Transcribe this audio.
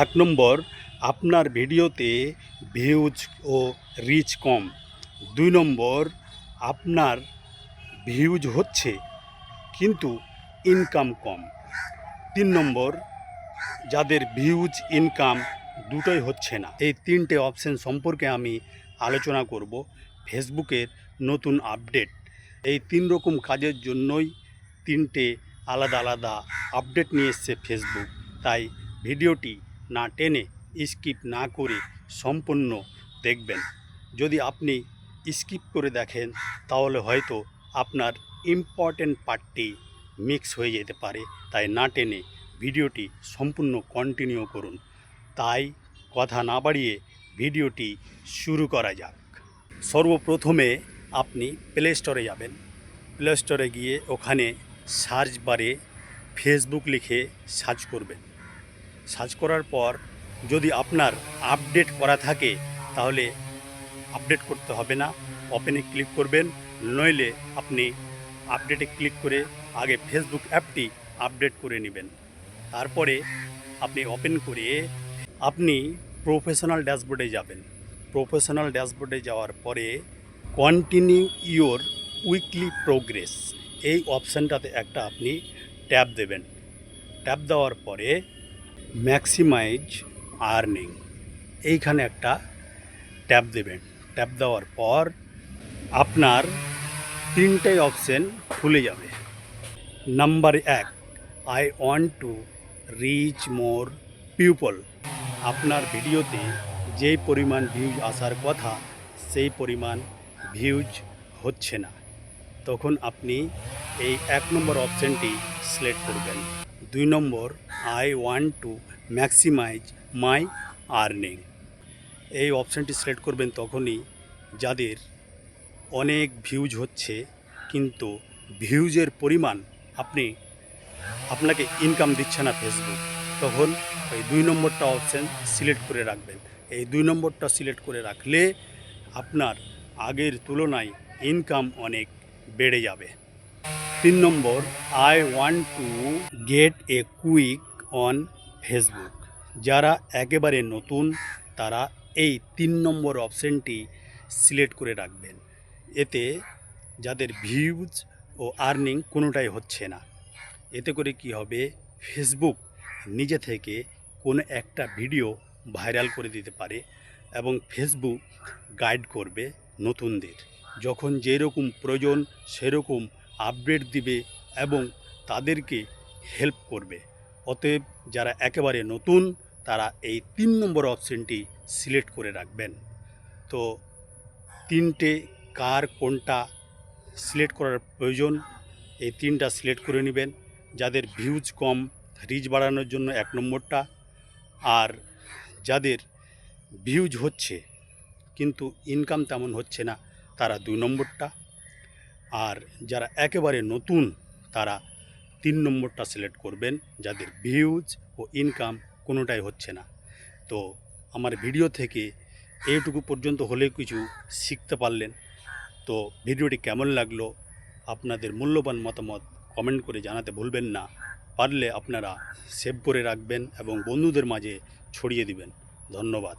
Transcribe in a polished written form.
এক নম্বর, আপনার ভিডিওতে ভিউজ ও রিচ কম। ২ নম্বর, আপনার ভিউজ হচ্ছে কিন্তু ইনকাম কম। ৩ নম্বর, যাদের ভিউজ ইনকাম দুটোই হচ্ছে না। এই ৩টে অপশন সম্পর্কে আমি আলোচনা করব। ফেসবুকের নতুন আপডেট, এই ৩ রকম কাজের জন্যই ৩টে আলাদা আলাদা আপডেট নিয়ে এসছে ফেসবুক। তাই ভিডিওটি না টেনে স্কিপ না করে সম্পূর্ণ দেখবেন। যদি আপনি স্কিপ করে দেখেন তাহলে হয়তো আপনার ইম্পর্ট্যান্ট পার্টটি মিক্স হয়ে যেতে পারে। তাই না টেনে ভিডিওটি সম্পূর্ণ কন্টিনিউ করুন। তাই কথা না বাড়িয়ে ভিডিওটি শুরু করা যাক। সর্বপ্রথমে আপনি প্লে স্টোরে যাবেন। প্লে স্টোরে গিয়ে ওখানে সার্চ বারে ফেসবুক লিখে সার্চ করবেন। সার্চ করার পর যদি আপনার আপডেট করা থাকে তাহলে আপডেট করতে হবে না, ওপেনে ক্লিক করবেন। নইলে আপনি আপডেটে ক্লিক করে আগে ফেসবুক অ্যাপটি আপডেট করে নেবেন। তারপরে আপনি ওপেন করে আপনি প্রফেশনাল ড্যাশবোর্ডে যাবেন। প্রফেশনাল ড্যাশবোর্ডে যাওয়ার পরে কন্টিনিউ ইওর উইকলি প্রোগ্রেস, এই অপশানটাতে একটা আপনি ট্যাপ দেবেন। ট্যাপ দেওয়ার পরে ম্যাক্সিমাইজ আর্নিং, এইখানে একটা ট্যাপ দেবেন। ট্যাপ দেওয়ার পর আপনার 3টাই অপশান খুলে যাবে। Number 1, I want to reach more people. আপনার ভিডিওতে যেই পরিমাণ ভিউজ আসার কথা সেই পরিমাণ ভিউজ হচ্ছে না, তখন আপনি এই 1 নম্বর অপশানটি সিলেক্ট করবেন। 2 নম্বর, I want to maximise my earning, এই অপশানটি সিলেক্ট করবেন তখনই যাদের অনেক ভিউজ হচ্ছে কিন্তু ভিউজের পরিমাণ আপনাকে ইনকাম দিচ্ছে না ফেসবুক, তখন এই 2 নম্বরটা অপশান সিলেক্ট করে রাখবেন। এই 2 নম্বরটা সিলেক্ট করে রাখলে আপনার আগের তুলনায় ইনকাম অনেক বেড়ে যাবে। 3 নম্বর, I want to get a quick on Facebook. যারা একেবারে নতুন তারা এই 3 নম্বর অপশানটি সিলেক্ট করে রাখবেন। এতে যাদের ভিউজ ও আর্নিং কোনোটাই হচ্ছে না, এতে করে কি হবে, ফেসবুক নিজে থেকে কোনো একটা ভিডিও ভাইরাল করে দিতে পারে এবং ফেসবুক গাইড করবে নতুনদের, যখন যেরকম প্রয়োজন সেরকম আপডেট দিবে এবং তাদেরকে হেল্প করবে। অতএব যারা একেবারে নতুন তারা এই 3 নম্বর অপশানটি সিলেক্ট করে রাখবেন। তো 3টে কার কোনটা সিলেক্ট করার প্রয়োজন, এই 3টা সিলেক্ট করে নেবেন। যাদের ভিউজ কম, রিচ বাড়ানোর জন্য 1 নম্বরটা, আর যাদের ভিউজ হচ্ছে কিন্তু ইনকাম তেমন হচ্ছে না তারা 2 নম্বরটা, আর যারা একেবারে নতুন তারা 3 নম্বরটা সিলেক্ট করবেন, যাদের ভিউজ ও ইনকাম কোনোটাই হচ্ছে না। তো আমার ভিডিও থেকে এইটুকু পর্যন্ত হলেও কিছু শিখতে পারলেন। তো ভিডিওটি কেমন লাগলো আপনাদের মূল্যবান মতামত কমেন্ট করে জানাতে ভুলবেন না। পারলে আপনারা সেভ করে রাখবেন এবং বন্ধুদের মাঝে ছড়িয়ে দিবেন। ধন্যবাদ।